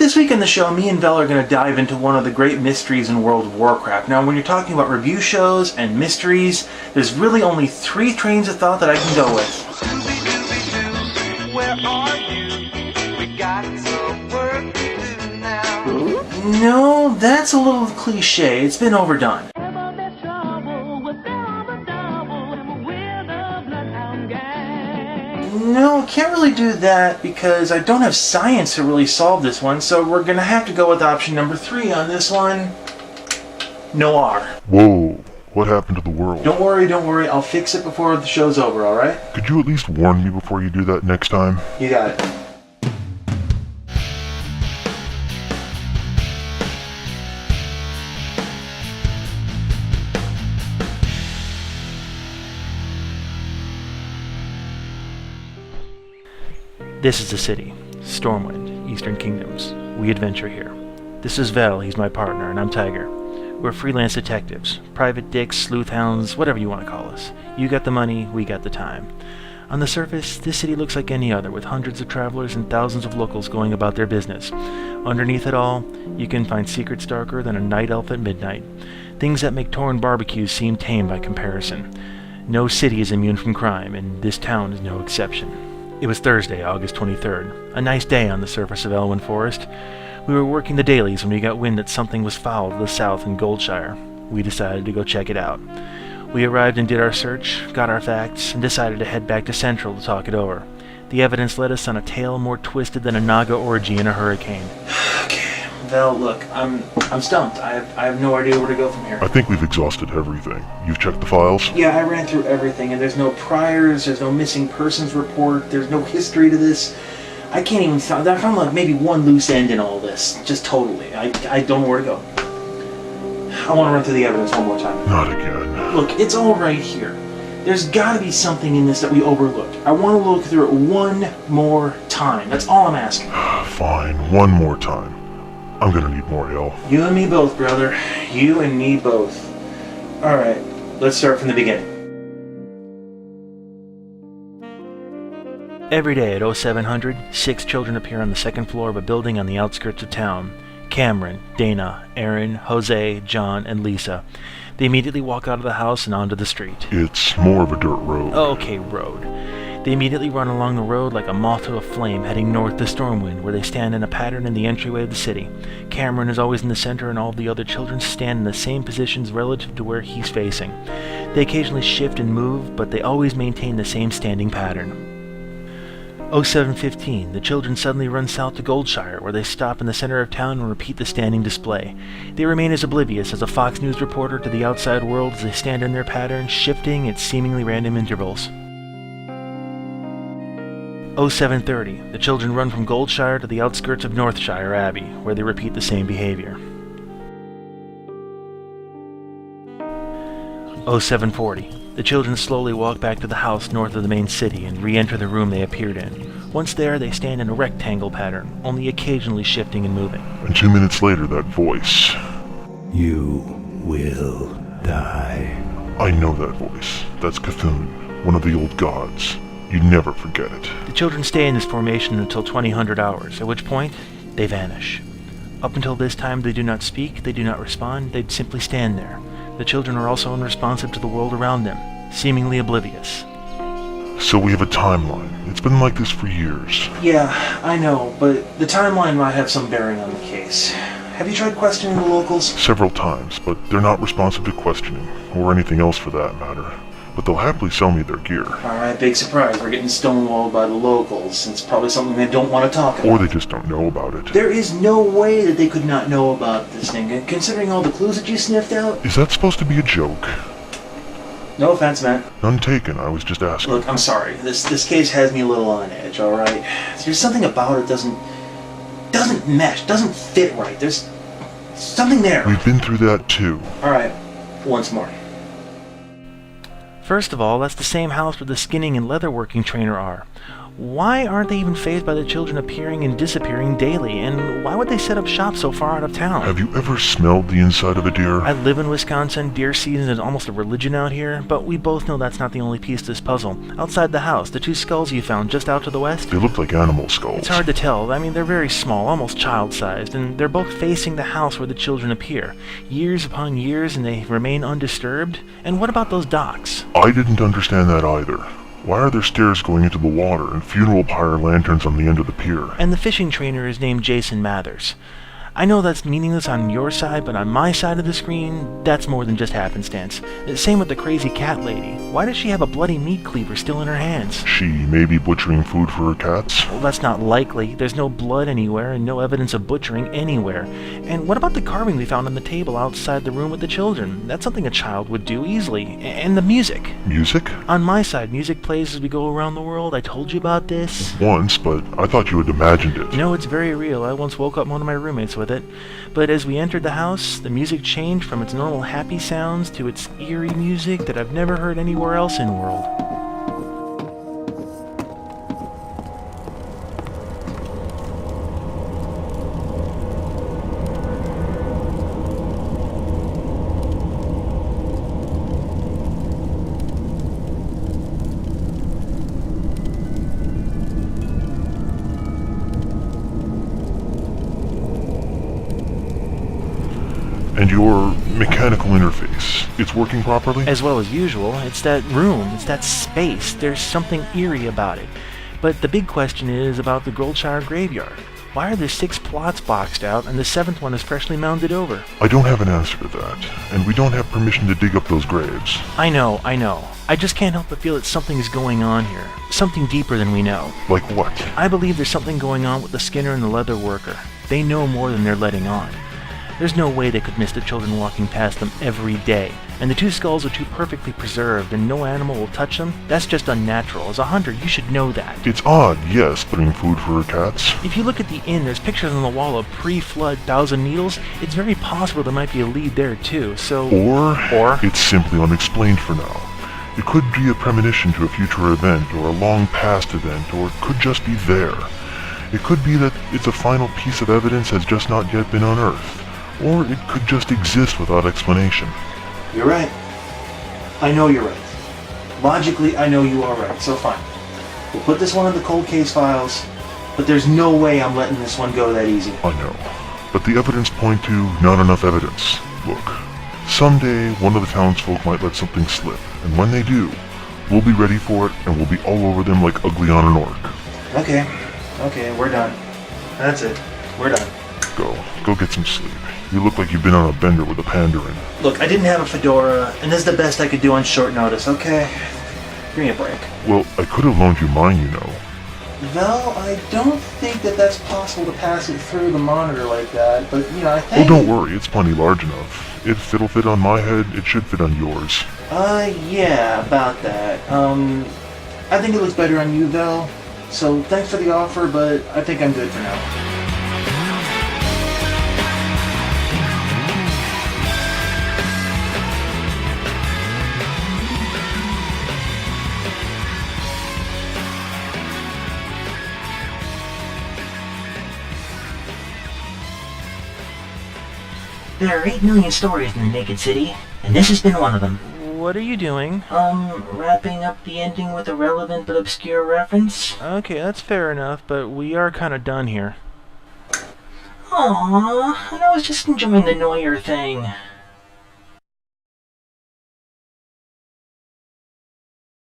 This week on the show, me and Vel are going to dive into one of the great mysteries in World of Warcraft. Now, when you're talking about review shows and mysteries, there's really only 3 trains of thought that I can go with. Where are you? We got some work to do now. No, that's a little cliche. It's been overdone. No, can't really do that because I don't have science to really solve this one, so we're gonna have to go with option number 3 on this one. Noir. Whoa, what happened to the world? Don't worry, I'll fix it before the show's over, alright? Could you at least warn me before you do that next time? You got it. This is the city, Stormwind, Eastern Kingdoms. We adventure here. This is Vel, he's my partner, and I'm Tyger. We're freelance detectives, private dicks, sleuth hounds, whatever you want to call us. You got the money, we got the time. On the surface, this city looks like any other, with hundreds of travelers and thousands of locals going about their business. Underneath it all, you can find secrets darker than a night elf at midnight. Things that make torn barbecues seem tame by comparison. No city is immune from crime, and this town is no exception. It was Thursday, August 23rd, a nice day on the surface of Elwyn Forest. We were working the dailies when we got wind that something was foul to the south in Goldshire. We decided to go check it out. We arrived and did our search, got our facts, and decided to head back to Central to talk it over. The evidence led us on a tale more twisted than a Naga orgy in a hurricane. Okay, Vel, look, I'm stumped. I have no idea where to go from here. I think we've exhausted everything. You've checked the files? Yeah, I ran through everything, and there's no priors, there's no missing persons report, there's no history to this. I can't even find, I found like maybe one loose end in all this. Just totally. I don't know where to go. I want to run through the evidence one more time. Not again. Look, it's all right here. There's gotta be something in this that we overlooked. I want to look through it one more time. That's all I'm asking. Fine, one more time. I'm gonna need more help. You and me both, brother. You and me both. Alright, let's start from the beginning. Every day at 0700, 6 children appear on the second floor of a building on the outskirts of town. Cameron, Dana, Aaron, Jose, John, and Lisa. They immediately walk out of the house and onto the street. It's more of a dirt road. Okay, road. They immediately run along the road like a moth to a flame, heading north to Stormwind, where they stand in a pattern in the entryway of the city. Cameron is always in the center, and all of the other children stand in the same positions relative to where he's facing. They occasionally shift and move, but they always maintain the same standing pattern. 0715, the children suddenly run south to Goldshire, where they stop in the center of town and repeat the standing display. They remain as oblivious as a Fox News reporter to the outside world as they stand in their pattern, shifting at seemingly random intervals. 0730, the children run from Goldshire to the outskirts of Northshire Abbey, where they repeat the same behavior. 0740, the children slowly walk back to the house north of the main city and re-enter the room they appeared in. Once there, they stand in a rectangle pattern, only occasionally shifting and moving. And 2 minutes later, that voice. You will die. I know that voice. That's Cthulhu, one of the old gods. You never forget it. The children stay in this formation until 2000 hours, at which point, they vanish. Up until this time, they do not speak, they do not respond, they simply stand there. The children are also unresponsive to the world around them, seemingly oblivious. So we have a timeline. It's been like this for years. Yeah, I know, but the timeline might have some bearing on the case. Have you tried questioning the locals? Several times, but they're not responsive to questioning, or anything else for that matter. But they'll happily sell me their gear. Alright, big surprise. We're getting stonewalled by the locals. It's probably something they don't want to talk about. Or they just don't know about it. There is no way that they could not know about this thing, and considering all the clues that you sniffed out. Is that supposed to be a joke? No offense, man. None taken, I was just asking. Look, I'm sorry. This case has me a little on edge, alright? There's something about it doesn't mesh, doesn't fit right. There's something there. We've been through that too. Alright, once more. First of all, that's the same house where the skinning and leatherworking trainer are. Why aren't they even fazed by the children appearing and disappearing daily? And why would they set up shop so far out of town? Have you ever smelled the inside of a deer? I live in Wisconsin. Deer season is almost a religion out here, but we both know that's not the only piece to this puzzle. Outside the house, the 2 skulls you found just out to the west? They look like animal skulls. It's hard to tell. I mean, they're very small, almost child-sized, and they're both facing the house where the children appear. Years upon years, and they remain undisturbed. And what about those docks? I didn't understand that either. Why are there stairs going into the water and funeral pyre lanterns on the end of the pier? And the fishing trainer is named Jason Mathers. I know that's meaningless on your side, but on my side of the screen, that's more than just happenstance. Same with the crazy cat lady. Why does she have a bloody meat cleaver still in her hands? She may be butchering food for her cats? Well, that's not likely. There's no blood anywhere and no evidence of butchering anywhere. And what about the carving we found on the table outside the room with the children? That's something a child would do easily. And the music. Music? On my side, music plays as we go around the world. I told you about this. Once, but I thought you had imagined it. No, it's very real. I once woke up one of my roommates with it. But as we entered the house, the music changed from its normal happy sounds to its eerie music that I've never heard anywhere else in the world. And your mechanical interface, it's working properly? As well as usual, it's that room, it's that space. There's something eerie about it. But the big question is about the Goldshire graveyard. Why are there 6 plots boxed out and the 7th one is freshly mounded over? I don't have an answer to that, and we don't have permission to dig up those graves. I know. I just can't help but feel that something is going on here. Something deeper than we know. Like what? I believe there's something going on with the Skinner and the leather worker. They know more than they're letting on. There's no way they could miss the children walking past them every day. And the 2 skulls are too perfectly preserved and no animal will touch them. That's just unnatural. As a hunter, you should know that. It's odd, yes, putting food for her cats. If you look at the inn, there's pictures on the wall of pre-flood Thousand Needles. It's very possible there might be a lead there too, so... Or it's simply unexplained for now. It could be a premonition to a future event, or a long past event, or it could just be there. It could be that it's a final piece of evidence has just not yet been unearthed. Or it could just exist without explanation. You're right. I know you're right. Logically, I know you are right, so fine. We'll put this one in the cold case files, but there's no way I'm letting this one go that easy. I know. But the evidence point to not enough evidence. Look, someday one of the townsfolk might let something slip, and when they do, we'll be ready for it, and we'll be all over them like ugly on an orc. Okay, we're done. That's it. We're done. Go get some sleep. You look like you've been on a bender with a panda in. Look, I didn't have a fedora, and this is the best I could do on short notice, okay? Give me a break. Well, I could have loaned you mine, you know. Vel, I don't think that's possible to pass it through the monitor like that, but, I think... Oh, don't worry, it's plenty large enough. If it'll fit on my head, it should fit on yours. Yeah, about that. I think it looks better on you, Vel, so thanks for the offer, but I think I'm good for now. There are 8 million stories in the Naked City, and this has been one of them. What are you doing? Wrapping up the ending with a relevant but obscure reference. Okay, that's fair enough, but we are kind of done here. Aww, and I was just enjoying the Neuer thing.